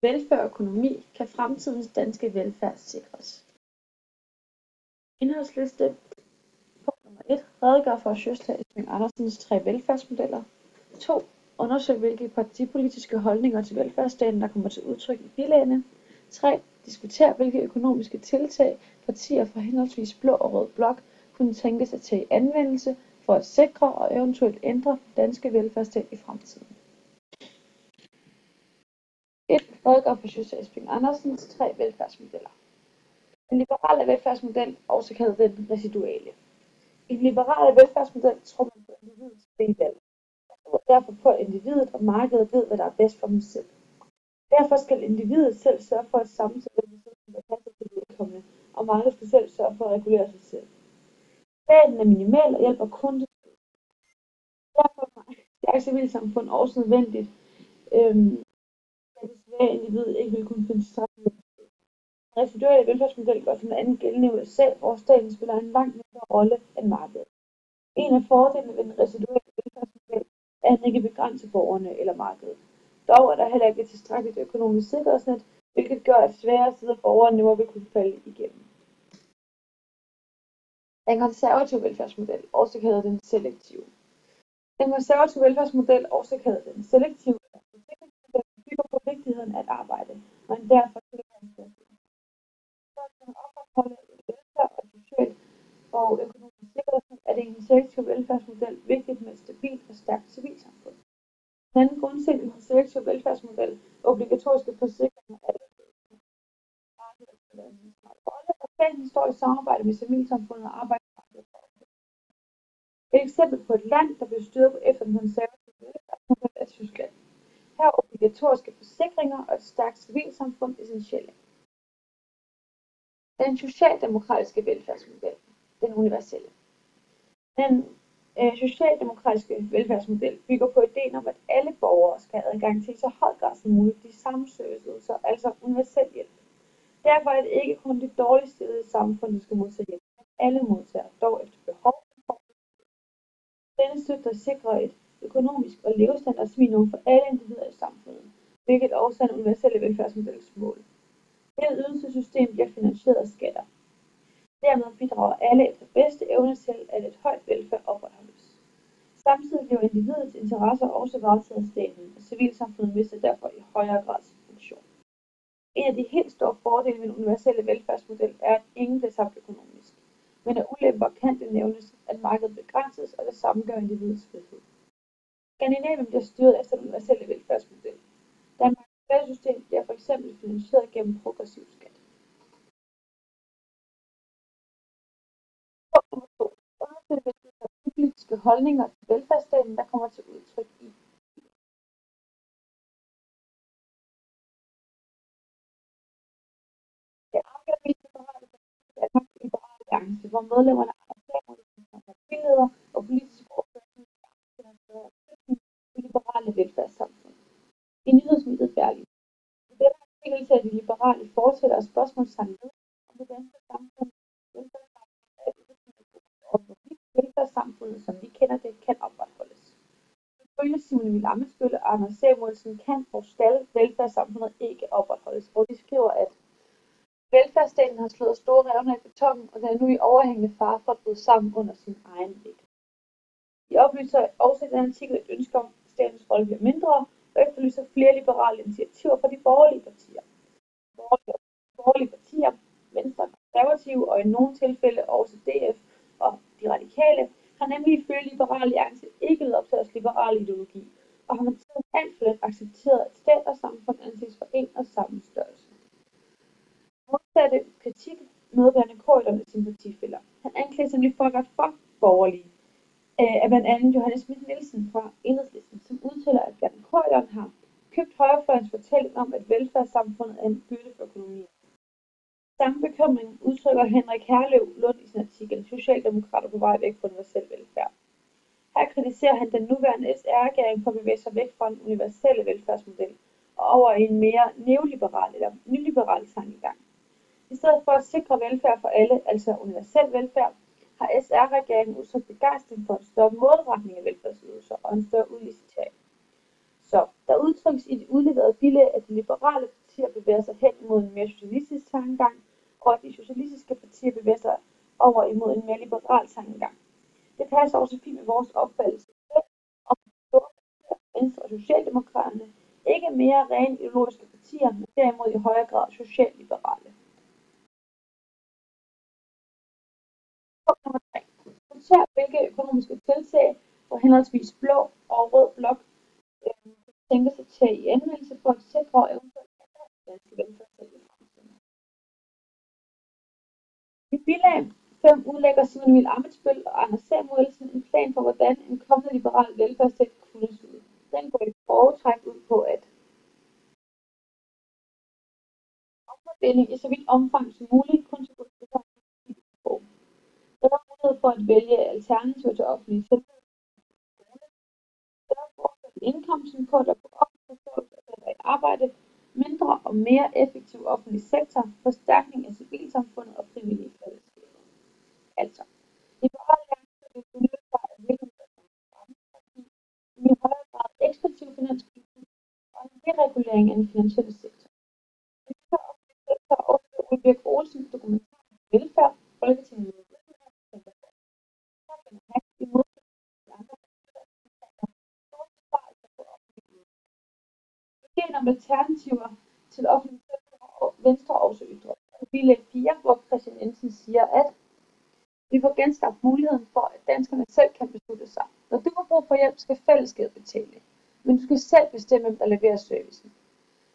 Velfærd og økonomi. Kan fremtidens danske velfærd sikres? Indholdsliste. Punkt nummer 1. Redegør for Sjøsted Esbjørn Andersens 3 velfærdsmodeller. 2. Undersøg hvilke partipolitiske holdninger til velfærdsstaten, der kommer til udtryk i bilagene. 3. Diskuter hvilke økonomiske tiltag partier fra henholdsvis blå og rød blok kunne tænkes at tage i anvendelse for at sikre og eventuelt ændre den danske velfærdsstat i fremtiden. 1. Redegør for Sjøsted Esbjørn Andersens 3 velfærdsmodeller. Den liberale velfærdsmodel, også kaldet den residuale. I den liberale velfærdsmodel tror man på individets frie valg. Man tror derfor på, at individet og markedet ved, hvad der er bedst for dem selv. Derfor skal individet selv sørge for at sammensætte den ressourcer, der passer til vedkommende, og markedet skal selv sørge for at regulere sig selv. Staten er minimal og hjælper kun det. Derfor er stærkt civilsamfund også nødvendigt, at det svære individ ikke vil kunne finde sig. Den residuelle velfærdsmodel gør som andet gældende i USA, hvor staten spiller en langt mindre rolle end markedet. En af fordelene ved den residuelle velfærdsmodel er, at den ikke begrænser borgerne eller markedet. Dog er der heller ikke et tilstrækkeligt økonomisk sikkerhedsnet, hvilket gør, at svære sider borgere nemmere vil kunne falde igennem. Den konservative velfærdsmodel, også kaldet den selektive. Den konservative velfærdsmodel, også kaldet den selektive, bygger på vigtigheden af at arbejde, og en derfor til at for at kunne opretholde velfærd og socialt og økonomisk sikkerhed, er det i den selektive velfærdsmodel vigtigt med et stabilt og stærkt civilsamfund. Den anden grundsætning i den selektive velfærdsmodel obligatoriske forsikringer af og staten står i samarbejde med civilsamfundet og arbejdsmarkedet. Et eksempel på et land, der blev styret efter den konservative velfærdsmodel, er Tyskland. Her er obligatoriske forsikringer og et stærkt civilsamfund essentielle. Den socialdemokratiske velfærdsmodel, den universelle. Den socialdemokratiske velfærdsmodel bygger på ideen om, at alle borgere skal have adgang til i så høj grad som muligt de samme serviceydelser, altså universel hjælp. Derfor er det ikke kun de dårligt stillede i samfundet, der skal modtage hjælp, men alle modtager dog efter behov. Denne støtte sikrer et økonomisk og levestandardsminimum for alle individer i samfundet, hvilket også er en universelle velfærdsmodels mål. Dette ydelsessystem bliver finansieret af skatter. Dermed bidrager alle efter bedste evne til, at et højt velfærd opretholdes. Samtidig bliver individets interesser også varetaget af staten, og civilsamfundet mister derfor i højere grad sin funktion. En af de helt store fordele ved den universelle velfærdsmodel er, at ingen bliver tabt økonomisk. Men af ulemper kan det nævnes, at markedet begrænses, og det samme gør individets frihed. Skandinavien bliver styret efter den universelle velfærdsmodel. Danmarks skattesystem bliver for eksempel finansieret gennem progressiv skat. Undersøg hvilke partipolitiske holdninger til velfærdsstaten, der kommer til udtryk i. Det afgørende liberale parti er Danmarks Liberale Alliance, hvor medlemmerne er som partileder og politiske ordfører i liberale velfærdssamfund. I nyhedsmediet Berlin. I denne artikel ser de liberale fortsætter og spørgsmålstegn ved, om det danske samfund velfærdssamfundet, som vi kender det, kan opretholdes. Ifølge Simon Emil Ammitzbøll og Anders Samuelsen kan og skal velfærdssamfundet ikke opretholdes, og de skriver, at velfærdsstaten har slået store revner i betongen, og den er nu i overhængende fare for at bryde sammen under sin egen vægt. De oplyser også i den artikel et ønske om, at statens rolle bliver mindre, og efterlyser flere liberale initiativer fra de borgerlige partier. Borgerlige partier, Venstre og Konservative, og i nogle tilfælde også DF og de radikale, har nemlig ifølge Liberale Alliance ikke levet op til deres liberale ideologi, og har med tiden alt for let accepteret, at stat og samfund anses for en og samme størrelse. Modsatte kritik medbærende Corydon af sine partifæller. Han anklager nemlig for at være for borgerlige af blandt andet Johannes Schmidt Nielsen fra Enhedslisten, som udtaler, at Bjarne Corydon har købt højrefløjens fortælling om, at velfærdssamfundet er en byrde for økonomien. Samme bekymring udtrykker Henrik Herlev Lund i sin artikel Socialdemokrater på vej væk fra universel velfærd. Her kritiserer han den nuværende SR-regering for at bevæge sig væk fra den universelle velfærdsmodel og over i en mere neoliberal eller nyliberal tankegang. I stedet for at sikre velfærd for alle, altså universel velfærd, har SR-regeringen udtrykt begejstring for en større målretning af velfærdsydelser og en større udlicitering. Så der udtrykkes i de udleverede bilag, at de liberale partier bevæger sig hen imod en mere socialistisk tankegang, og at de socialistiske partier bevæger sig over imod en mere liberal tankegang. Det passer også fint med vores opfattelse om Venstre og Socialdemokraterne ikke er mere rene ideologiske partier, men derimod i højere grad socialliberale. Punkt nummer 3. Noter, hvilke økonomiske tiltag for henholdsvis blå og rød blok tænker sig til i anvendelse for at sikre og eventuelt danske velfærdsstat i fremtiden. I bilag 5 udlægger Simon Emil Ammitzbøll og Anders Samuelsen en plan for, hvordan en kommende liberal velfærdsstat kunne se ud. Den går i grove træk ud på, at omfordeling i så vidt omfang som muligt kun skal gå til form. Der er mulighed for at vælge alternativer til offentlige tilbud. Der er forskel i indkomsten på, at der på offentlig forståelse af arbejde, mindre og mere effektiv offentlig sektor, forstærkning af civilsamfundet og frivillige fællesskaber. Altså, liberale alliance vil benytte sig af virksomhederne i højere grad ekspansiv finanspolitik og en deregulering af den finansielle sektor. Det vil offentlig sektor også Ole Birk Olsens dokumentar om velfærd, Folketinget med i modsætning til andre ideen om alternativer til offentlig sektor har Venstre også ytret. I bilag 4, hvor Christian Jensen siger, at vi får genskabt muligheden for, at danskerne selv kan beslutte sig. Når du har brug for hjælp, skal fællesskabet betale. Men du skal selv bestemme, hvem der leverer servicen.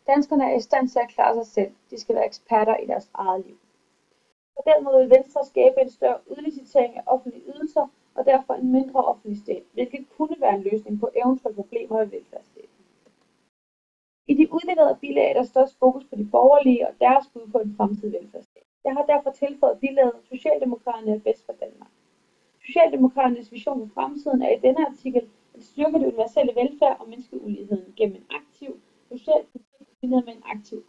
Danskerne er i stand til at klare sig selv. De skal være eksperter i deres eget liv. På den måde vil Venstre skabe en større udlicitering af offentlige ydelser, og derfor en mindre offentlig stat, hvilket kunne være en løsning på eventuelle problemer med velfærdsstaten. I de udleverede bilag er der størst fokus på de borgerlige og deres bud på en fremtidig velfærdsstat. Jeg har derfor tilføjet bilaget Socialdemokraterne er bedst for Danmark. Socialdemokraternes vision for fremtiden er i denne artikel at styrke det universelle velfærd og mindske uligheden gennem en aktiv social politik kombineret med en aktiv